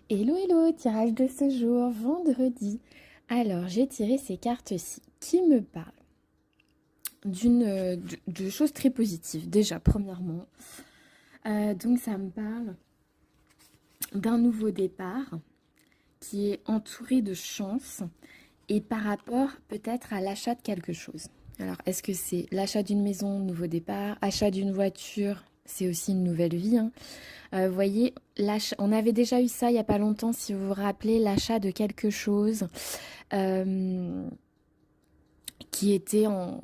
Hello, hello, tirage de ce jour, vendredi. Alors, j'ai tiré ces cartes-ci qui me parlent de choses très positives. Déjà, premièrement, donc ça me parle d'un nouveau départ qui est entouré de chance et par rapport peut-être à l'achat de quelque chose. Alors, est-ce que c'est l'achat d'une maison, nouveau départ, achat d'une voiture, c'est aussi une nouvelle vie, hein. Vous voyez, on avait déjà eu ça il n'y a pas longtemps, si vous vous rappelez, l'achat de quelque chose euh, qui était en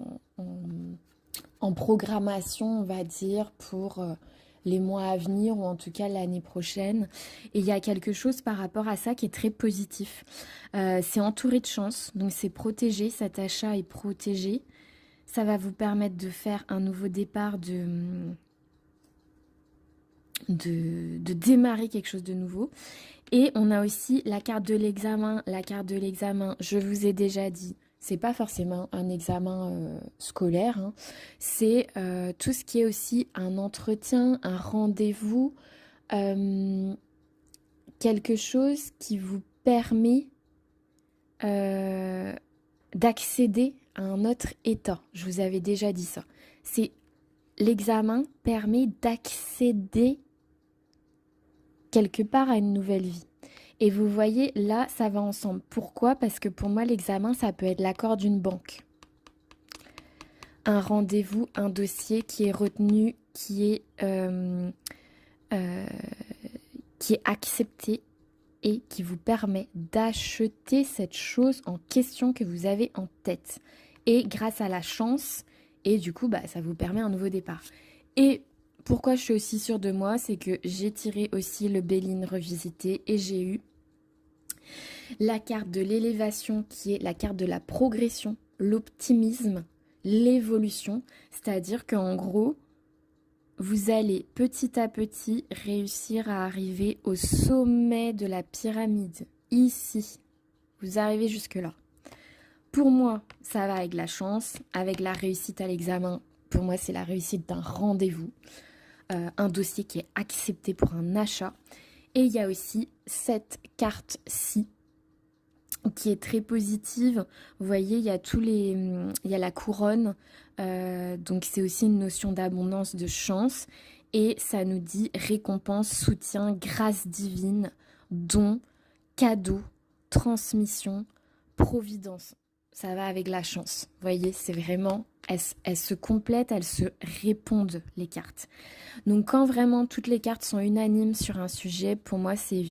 programmation, on va dire, pour les mois à venir ou en tout cas l'année prochaine. Et il y a quelque chose par rapport à ça qui est très positif. C'est entouré de chance, donc c'est protégé, cet achat est protégé. Ça va vous permettre de faire un nouveau départ, de démarrer quelque chose de nouveau. Et on a aussi la carte de l'examen. La carte de l'examen, je vous ai déjà dit, c'est pas forcément un examen scolaire, hein. C'est tout ce qui est aussi un entretien, un rendez-vous, euh, quelque chose qui vous permet euh, d'accéder à un autre état. Je vous avais déjà dit ça. C'est l'examen permet d'accéder quelque part à une nouvelle vie. Et vous voyez, là, ça va ensemble. Pourquoi? Parce que pour moi, l'examen, ça peut être l'accord d'une banque. Un rendez-vous, un dossier qui est retenu, euh, qui est accepté et qui vous permet d'acheter cette chose en question que vous avez en tête. Et grâce à la chance, et du coup, bah, ça vous permet un nouveau départ. Et pourquoi je suis aussi sûre de moi, c'est que j'ai tiré aussi le Béline revisité et j'ai eu la carte de l'élévation qui est la carte de la progression, l'optimisme, l'évolution. C'est-à-dire qu'en gros, vous allez petit à petit réussir à arriver au sommet de la pyramide. Ici, vous arrivez jusque-là. Pour moi, ça va avec la chance, avec la réussite à l'examen. Pour moi, c'est la réussite d'un rendez-vous, un dossier qui est accepté pour un achat. Et il y a aussi cette carte-ci qui est très positive. Vous voyez, il y a la couronne, donc c'est aussi une notion d'abondance, de chance, et ça nous dit récompense, soutien, grâce divine, don, cadeau, transmission, providence. Ça va avec la chance. Vous voyez, c'est vraiment, elles se complètent, elles se répondent, les cartes. Donc quand vraiment toutes les cartes sont unanimes sur un sujet, pour moi c'est